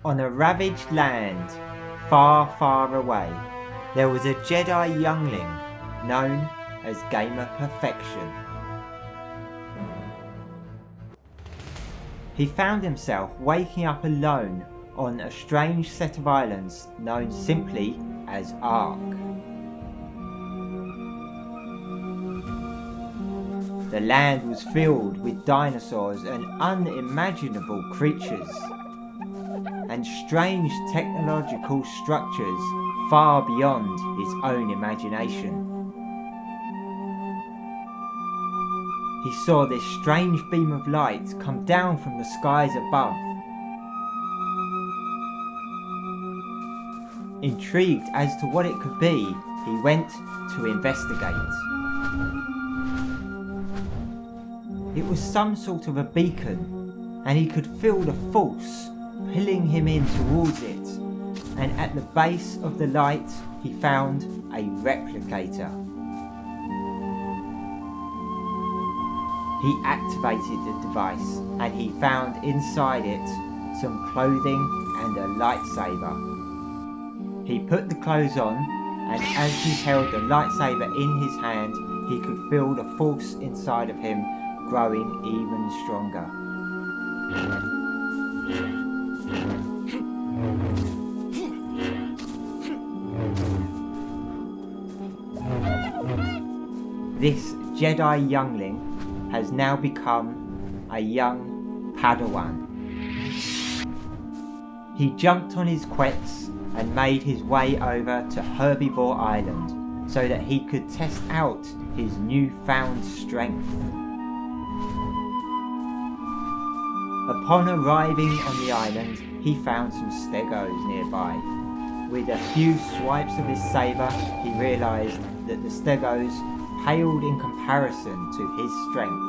On a ravaged land, far, far away, there was a Jedi youngling known as Gamer Perfection. He found himself waking up alone on a strange set of islands known simply as ARK. The land was filled with dinosaurs and unimaginable creatures, and strange technological structures far beyond his own imagination. He saw this strange beam of light come down from the skies above. Intrigued as to what it could be, he went to investigate. It was some sort of a beacon, and he could feel the force pulling him in towards it, and at the base of the light he found a replicator. He activated the device and he found inside it some clothing and a lightsaber. He put the clothes on, and as he held the lightsaber in his hand, he could feel the force inside of him growing even stronger. This Jedi youngling has now become a young Padawan. He jumped on his quets and made his way over to Herbivore Island so that he could test out his newfound strength. Upon arriving on the island, he found some stegos nearby. With a few swipes of his saber, he realised that the stegos paled in comparison to his strength.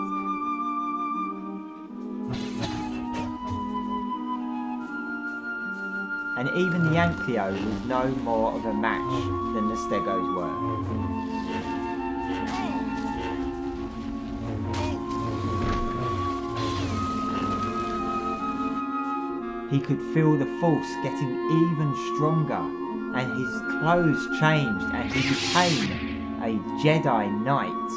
And even the Ankylo was no more of a match than the stegos were. He could feel the force getting even stronger, and his clothes changed and he became a Jedi Knight.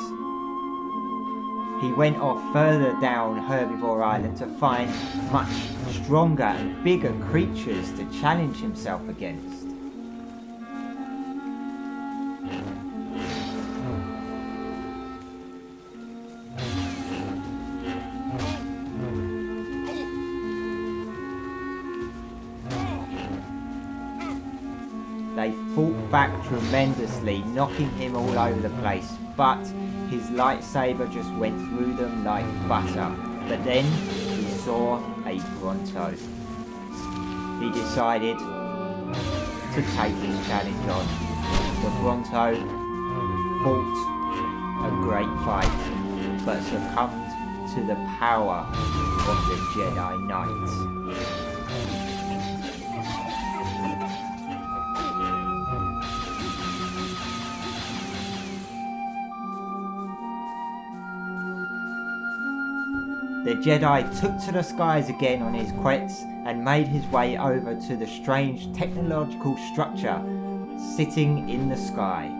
He went off further down Herbivore Island to find much stronger and bigger creatures to challenge himself against. They fought back tremendously, knocking him all over the place, but his lightsaber just went through them like butter. But then he saw a Bronto. He decided to take this challenge on. The Bronto fought a great fight, but succumbed to the power of the Jedi Knight. The Jedi took to the skies again on his quets and made his way over to the strange technological structure sitting in the sky.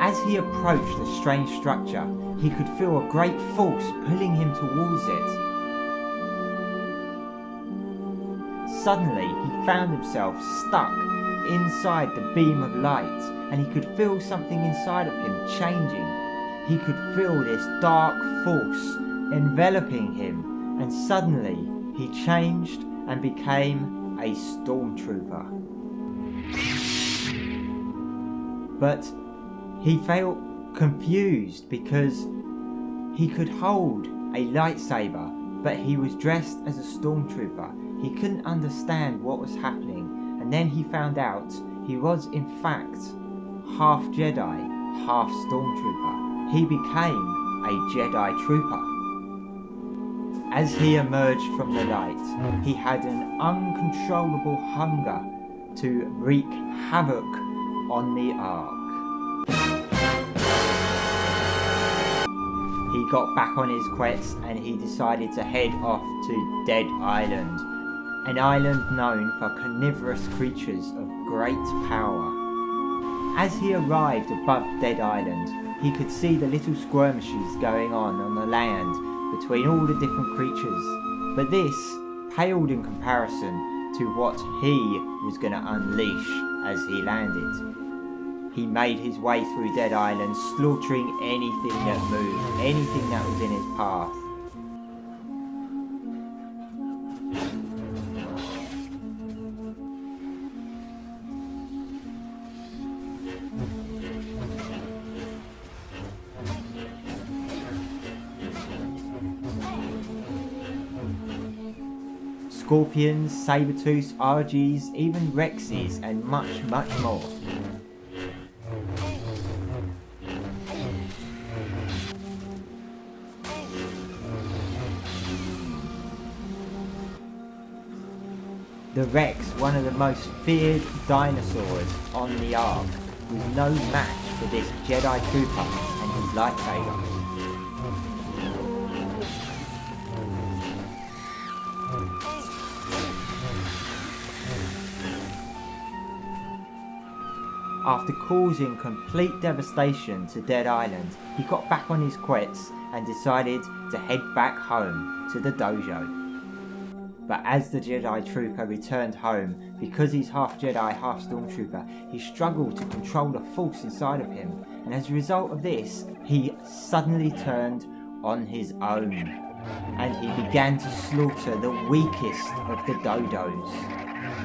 As he approached the strange structure, he could feel a great force pulling him towards it. Suddenly, he found himself stuck inside the beam of light, and he could feel something inside of him changing. He could feel this dark force enveloping him, and suddenly he changed and became a stormtrooper. But he felt confused because he could hold a lightsaber, but he was dressed as a stormtrooper. He couldn't understand what was happening. And then he found out he was in fact half Jedi, half Stormtrooper. He became a Jedi Trooper. As he emerged from the light, he had an uncontrollable hunger to wreak havoc on the ARK. got back on his quets and he decided to head off to Dead Island, an island known for carnivorous creatures of great power. As he arrived above Dead Island, he could see the little skirmishes going on the land between all the different creatures, but this paled in comparison to what he was going to unleash as he landed. He made his way through Dead Island, slaughtering anything that moved, anything that was in his path. Scorpions, saber-tooths, RGs, even Rexes, and much, much more. The Rex, one of the most feared dinosaurs on the Ark, was no match for this Jedi Trooper and his lightsaber. After causing complete devastation to Dead Island, he got back on his quets and decided to head back home to the dojo. But as the Jedi Trooper returned home, because he's half Jedi, half Stormtrooper, he struggled to control the force inside of him, and as a result of this, he suddenly turned on his own, and he began to slaughter the weakest of the dodos.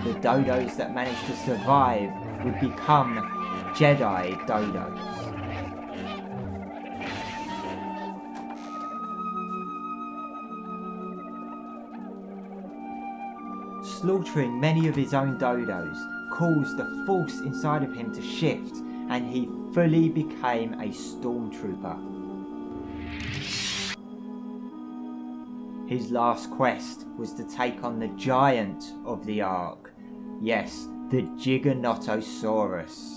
The dodos that managed to survive would become Jedi dodos. Slaughtering many of his own dodos caused the force inside of him to shift, and he fully became a stormtrooper. His last quest was to take on the giant of the Ark. Yes, the Giganotosaurus.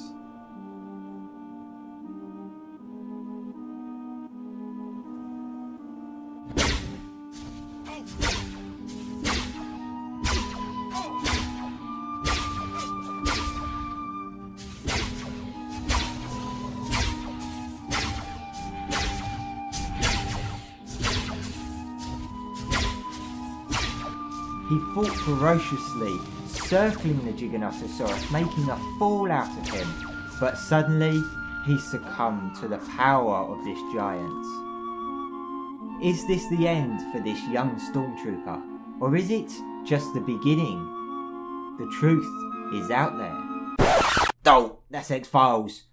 He fought ferociously, circling the Giganotosaurus, making a fool out of him, but suddenly he succumbed to the power of this giant. Is this the end for this young stormtrooper, or is it just the beginning? The truth is out there. Oh, that's X-Files.